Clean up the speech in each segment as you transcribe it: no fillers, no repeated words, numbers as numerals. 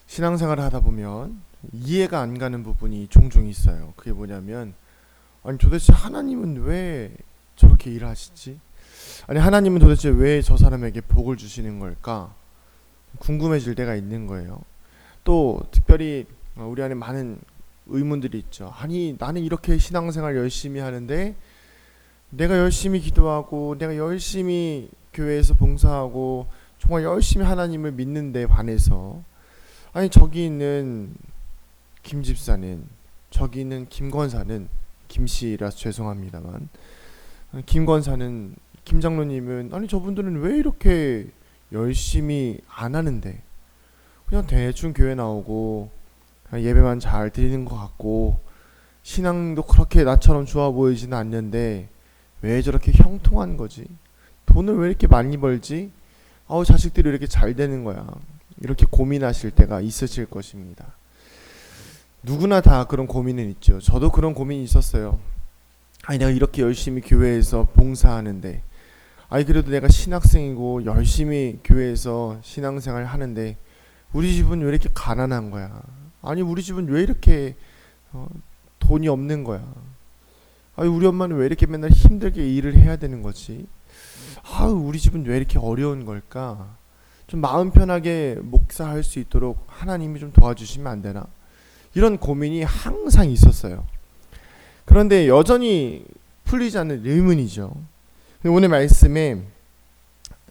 신앙생활을 하다 보면 이해가 안 가는 부분이 종종 있어요. 그게 뭐냐면, 아니 도대체 하나님은 왜 저렇게 일하시지? 아니 하나님은 도대체 왜 저 사람에게 복을 주시는 걸까? 궁금해질 때가 있는 거예요. 또 특별히 우리 안에 많은 의문들이 있죠. 아니 나는 이렇게 신앙생활 열심히 하는데, 내가 열심히 기도하고 내가 열심히 교회에서 봉사하고 정말 열심히 하나님을 믿는데 반해서, 아니 저기 있는 김 집사는, 저기 있는 김 권사는, 김씨라서 죄송합니다만, 김 권사는, 김 장로님은, 아니 저분들은 왜 이렇게 열심히 안 하는데, 그냥 대충 교회 나오고 그냥 예배만 잘 드리는 것 같고 신앙도 그렇게 나처럼 좋아 보이지는 않는데 왜 저렇게 형통한 거지? 돈을 왜 이렇게 많이 벌지? 자식들이 왜 이렇게 잘 되는 거야? 이렇게 고민하실 때가 있으실 것입니다. 누구나 다 그런 고민은 있죠. 저도 그런 고민이 있었어요. 아니 내가 이렇게 열심히 교회에서 봉사하는데, 아니 그래도 내가 신학생이고 열심히 교회에서 신앙생활 하는데 우리 집은 왜 이렇게 가난한 거야? 아니 우리 집은 왜 이렇게 돈이 없는 거야? 아니 우리 엄마는 왜 이렇게 맨날 힘들게 일을 해야 되는 거지? 우리 집은 왜 이렇게 어려운 걸까? 좀 마음 편하게 목사할 수 있도록 하나님이 좀 도와주시면 안 되나? 이런 고민이 항상 있었어요. 그런데 여전히 풀리지 않는 의문이죠. 오늘 말씀에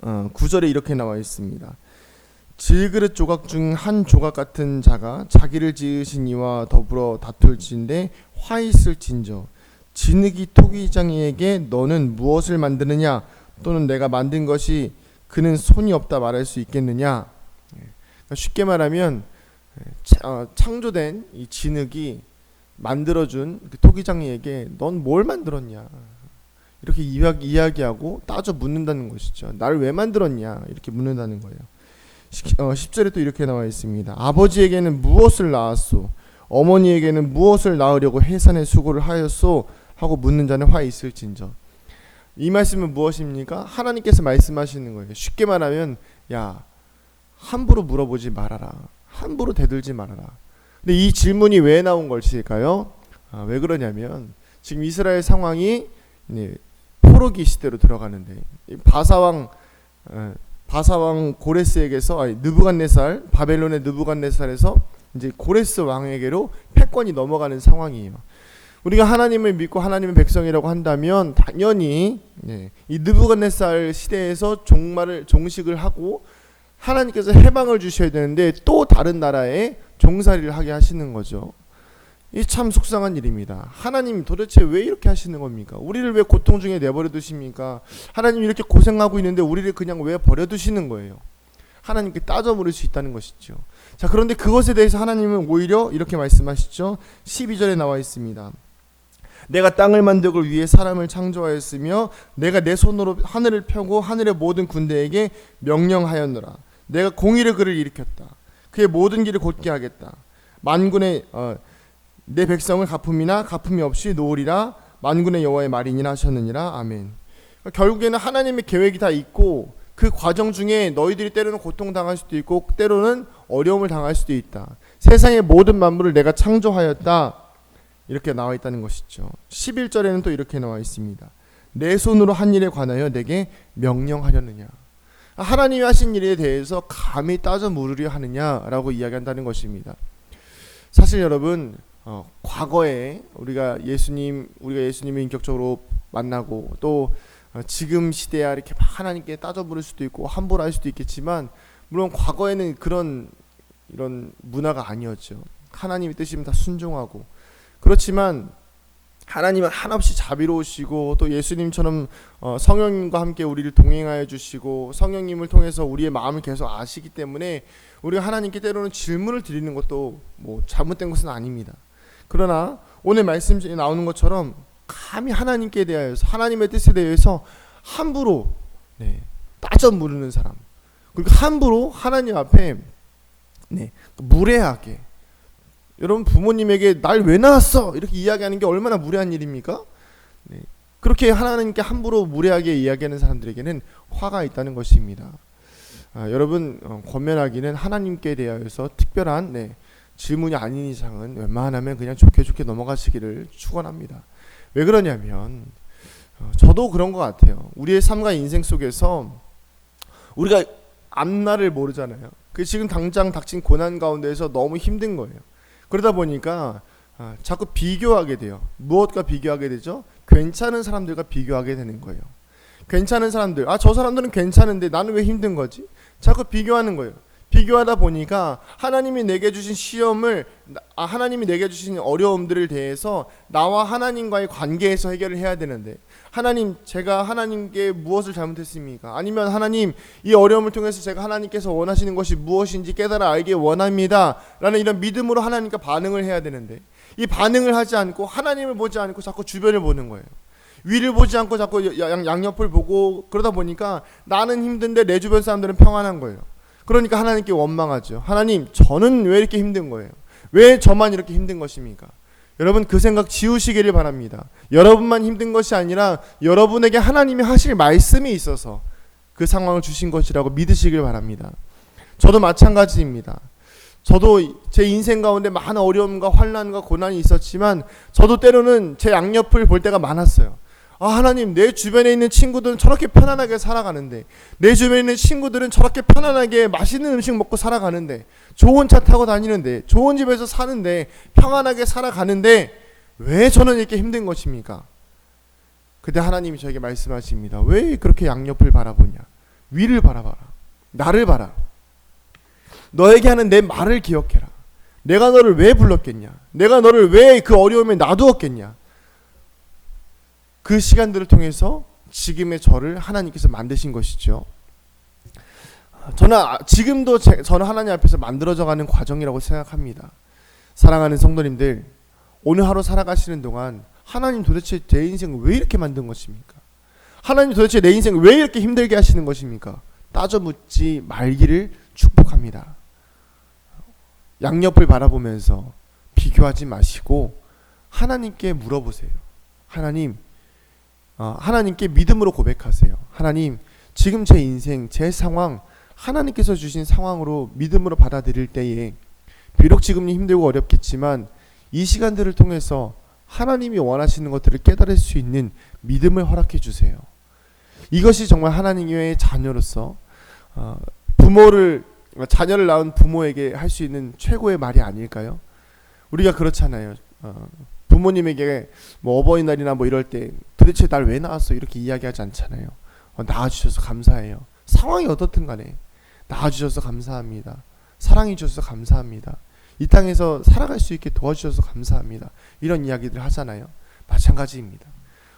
9절에 이렇게 나와 있습니다. 질그릇 조각 중 한 조각 같은 자가 자기를 지으신 이와 더불어 다툴진대 화 있을진저, 진흙이 토기장이에게 너는 무엇을 만드느냐, 또는 내가 만든 것이 그는 손이 없다 말할 수 있겠느냐. 쉽게 말하면 창조된 이 진흙이 만들어준 그 토기장이에게 넌 뭘 만들었냐, 이렇게 이야기하고 따져 묻는다는 것이죠. 나를 왜 만들었냐, 이렇게 묻는다는 거예요. 10절에 또 이렇게 나와 있습니다. 아버지에게는 무엇을 낳았소? 어머니에게는 무엇을 낳으려고 해산의 수고를 하였소? 하고 묻는 자는 화 있을진저. 이 말씀은 무엇입니까? 하나님께서 말씀하시는 거예요. 쉽게 말하면, 야, 함부로 물어보지 말아라. 함부로 대들지 말아라. 근데 이 질문이 왜 나온 것일까요? 왜 그러냐면 지금 이스라엘 상황이 포로기 시대로 들어가는데, 바사왕 고레스에게서, 느부갓네살, 바벨론의 느부갓네살에서 이제 고레스 왕에게로 패권이 넘어가는 상황이에요. 우리가 하나님을 믿고 하나님의 백성이라고 한다면 당연히 이 느부갓네살 시대에서 종식을 하고 하나님께서 해방을 주셔야 되는데 또 다른 나라에 종살이를 하게 하시는 거죠. 이 참 속상한 일입니다. 하나님 도대체 왜 이렇게 하시는 겁니까? 우리를 왜 고통 중에 내버려 두십니까? 하나님 이렇게 고생하고 있는데 우리를 그냥 왜 버려 두시는 거예요? 하나님께 따져 물을 수 있다는 것이죠. 자, 그런데 그것에 대해서 하나님은 오히려 이렇게 말씀하시죠. 12절에 나와 있습니다. 내가 땅을 만들기 위해 사람을 창조하였으며 내가 내 손으로 하늘을 펴고 하늘의 모든 군대에게 명령하였노라. 내가 공의를 그를 일으켰다. 그의 모든 길을 곧게 하겠다. 만군의 내 백성을 가품이 없이 놓으리라. 만군의 여호와의 말이니라 하셨느니라. 아멘. 결국에는 하나님의 계획이 다 있고 그 과정 중에 너희들이 때로는 고통당할 수도 있고 때로는 어려움을 당할 수도 있다. 세상의 모든 만물을 내가 창조하였다. 이렇게 나와 있다는 것이죠. 11절에는 또 이렇게 나와 있습니다. 내 손으로 한 일에 관하여 내게 명령하려느냐. 하나님이 하신 일에 대해서 감히 따져 물으려 하느냐라고 이야기한다는 것입니다. 사실 여러분, 과거에 우리가 예수님을 인격적으로 만나고 또 지금 시대야 이렇게 하나님께 따져 물을 수도 있고 함부로 할 수도 있겠지만, 물론 과거에는 이런 문화가 아니었죠. 하나님의 뜻이면 다 순종하고. 그렇지만 하나님은 한없이 자비로우시고 또 예수님처럼 성령님과 함께 우리를 동행하여 주시고 성령님을 통해서 우리의 마음을 계속 아시기 때문에 우리가 하나님께 때로는 질문을 드리는 것도 잘못된 것은 아닙니다. 그러나 오늘 말씀에 나오는 것처럼 감히 하나님께 대하여서, 하나님의 뜻에 대해서 함부로 따져 물으는 사람, 그리고 함부로 하나님 앞에 무례하게, 여러분 부모님에게 날 왜 낳았어? 이렇게 이야기하는 게 얼마나 무례한 일입니까? 그렇게 하나님께 함부로 무례하게 이야기하는 사람들에게는 화가 있다는 것입니다. 여러분 권면하기는 하나님께 대하여서 특별한 질문이 아닌 이상은 웬만하면 그냥 좋게 넘어가시기를 축원합니다. 왜 그러냐면 저도 그런 것 같아요. 우리의 삶과 인생 속에서 우리가 앞날을 모르잖아요. 그 지금 당장 닥친 고난 가운데에서 너무 힘든 거예요. 그러다 보니까 자꾸 비교하게 돼요. 무엇과 비교하게 되죠? 괜찮은 사람들과 비교하게 되는 거예요. 괜찮은 사람들, 저 사람들은 괜찮은데 나는 왜 힘든 거지? 자꾸 비교하는 거예요. 비교하다 보니까 하나님이 내게 주신 시험을, 하나님이 내게 주신 어려움들을 대해서 나와 하나님과의 관계에서 해결을 해야 되는데, 하나님, 제가 하나님께 무엇을 잘못했습니까? 아니면 하나님, 이 어려움을 통해서 제가 하나님께서 원하시는 것이 무엇인지 깨달아 알기 원합니다 라는 이런 믿음으로 하나님과 반응을 해야 되는데, 이 반응을 하지 않고 하나님을 보지 않고 자꾸 주변을 보는 거예요. 위를 보지 않고 자꾸 양옆을 보고, 그러다 보니까 나는 힘든데 내 주변 사람들은 평안한 거예요. 그러니까 하나님께 원망하죠. 하나님, 저는 왜 이렇게 힘든 거예요? 왜 저만 이렇게 힘든 것입니까? 여러분, 그 생각 지우시기를 바랍니다. 여러분만 힘든 것이 아니라 여러분에게 하나님이 하실 말씀이 있어서 그 상황을 주신 것이라고 믿으시길 바랍니다. 저도 마찬가지입니다. 저도 제 인생 가운데 많은 어려움과 환난과 고난이 있었지만 저도 때로는 제 양옆을 볼 때가 많았어요. 하나님, 내 주변에 있는 친구들은 저렇게 편안하게 살아가는데, 내 주변에 있는 친구들은 저렇게 편안하게 맛있는 음식 먹고 살아가는데, 좋은 차 타고 다니는데, 좋은 집에서 사는데, 평안하게 살아가는데 왜 저는 이렇게 힘든 것입니까? 그때 하나님이 저에게 말씀하십니다. 왜 그렇게 양옆을 바라보냐? 위를 바라봐라. 나를 봐라. 너에게 하는 내 말을 기억해라. 내가 너를 왜 불렀겠냐? 내가 너를 왜 그 어려움에 놔두었겠냐? 그 시간들을 통해서 지금의 저를 하나님께서 만드신 것이죠. 저는 하나님 앞에서 만들어져가는 과정이라고 생각합니다. 사랑하는 성도님들, 오늘 하루 살아가시는 동안 하나님, 도대체 내 인생을 왜 이렇게 만든 것입니까? 하나님, 도대체 내 인생을 왜 이렇게 힘들게 하시는 것입니까? 따져 묻지 말기를 축복합니다. 양옆을 바라보면서 비교하지 마시고 하나님께 물어보세요. 하나님께 믿음으로 고백하세요. 하나님, 지금 제 인생, 제 상황, 하나님께서 주신 상황으로 믿음으로 받아들일 때에 비록 지금 힘들고 어렵겠지만 이 시간들을 통해서 하나님이 원하시는 것들을 깨달을 수 있는 믿음을 허락해 주세요. 이것이 정말 하나님의 자녀로서 자녀를 낳은 부모에게 할 수 있는 최고의 말이 아닐까요? 우리가 그렇잖아요. 부모님에게 어버이날이나 이럴 때 도대체 날 왜 낳았어? 이렇게 이야기하지 않잖아요. 낳아주셔서 감사해요. 상황이 어떻든 간에 낳아주셔서 감사합니다. 사랑해 주셔서 감사합니다. 이 땅에서 살아갈 수 있게 도와주셔서 감사합니다. 이런 이야기들 하잖아요. 마찬가지입니다.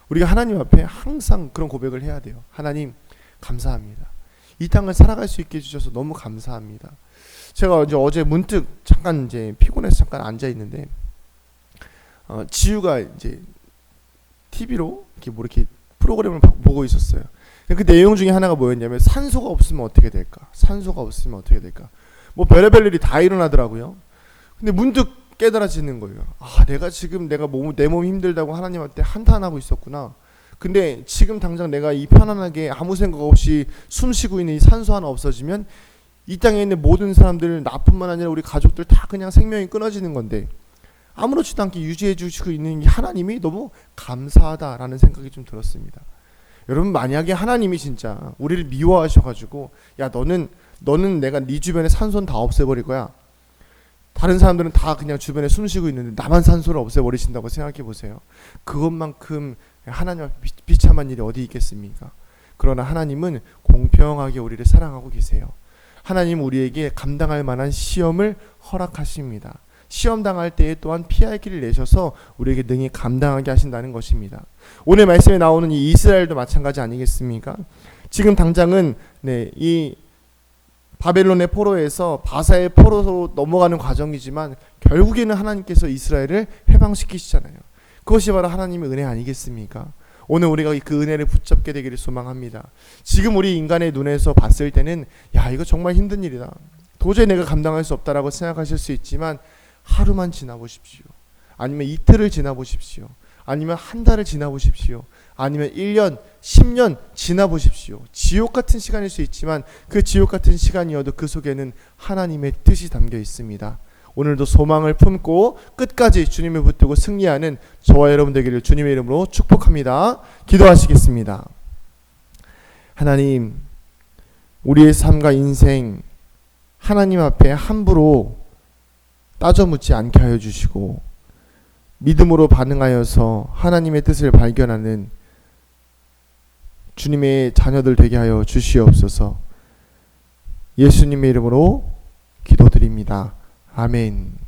우리가 하나님 앞에 항상 그런 고백을 해야 돼요. 하나님, 감사합니다. 이 땅을 살아갈 수 있게 해주셔서 너무 감사합니다. 제가 어제 문득 잠깐 피곤해서 잠깐 앉아 있는데 지우가 TV로 이렇게 프로그램을 보고 있었어요. 그 내용 중에 하나가 뭐였냐면 산소가 없으면 어떻게 될까? 산소가 없으면 어떻게 될까? 별의별 일이 다 일어나더라고요. 근데 문득 깨달아지는 거예요. 내가 지금 내 몸이 힘들다고 하나님한테 한탄하고 있었구나. 근데 지금 당장 내가 이 편안하게 아무 생각 없이 숨 쉬고 있는 이 산소 하나 없어지면 이 땅에 있는 모든 사람들, 나뿐만 아니라 우리 가족들 다 그냥 생명이 끊어지는 건데 아무렇지도 않게 유지해 주시고 있는 하나님이 너무 감사하다라는 생각이 좀 들었습니다. 여러분, 만약에 하나님이 진짜 우리를 미워하셔가지고 너는 내가 네 주변에 산소는 다 없애버릴 거야. 다른 사람들은 다 그냥 주변에 숨 쉬고 있는데 나만 산소를 없애버리신다고 생각해 보세요. 그것만큼 하나님 앞에 비참한 일이 어디 있겠습니까? 그러나 하나님은 공평하게 우리를 사랑하고 계세요. 하나님 우리에게 감당할 만한 시험을 허락하십니다. 시험 당할 때에 또한 피할 길을 내셔서 우리에게 능히 감당하게 하신다는 것입니다. 오늘 말씀에 나오는 이 이스라엘도 마찬가지 아니겠습니까? 지금 당장은 이 바벨론의 포로에서 바사의 포로로 넘어가는 과정이지만 결국에는 하나님께서 이스라엘을 해방시키시잖아요. 그것이 바로 하나님의 은혜 아니겠습니까? 오늘 우리가 그 은혜를 붙잡게 되기를 소망합니다. 지금 우리 인간의 눈에서 봤을 때는 이거 정말 힘든 일이다. 도저히 내가 감당할 수 없다라고 생각하실 수 있지만 하루만 지나보십시오. 아니면 이틀을 지나보십시오. 아니면 한 달을 지나보십시오. 아니면 1년, 10년 지나보십시오. 지옥 같은 시간일 수 있지만 그 지옥 같은 시간이어도 그 속에는 하나님의 뜻이 담겨 있습니다. 오늘도 소망을 품고 끝까지 주님을 붙들고 승리하는 저와 여러분 되기를 주님의 이름으로 축복합니다. 기도하시겠습니다. 하나님, 우리의 삶과 인생 하나님 앞에 함부로 따져 묻지 않게 하여 주시고 믿음으로 반응하여서 하나님의 뜻을 발견하는 주님의 자녀들 되게 하여 주시옵소서. 예수님의 이름으로 기도드립니다. 아멘.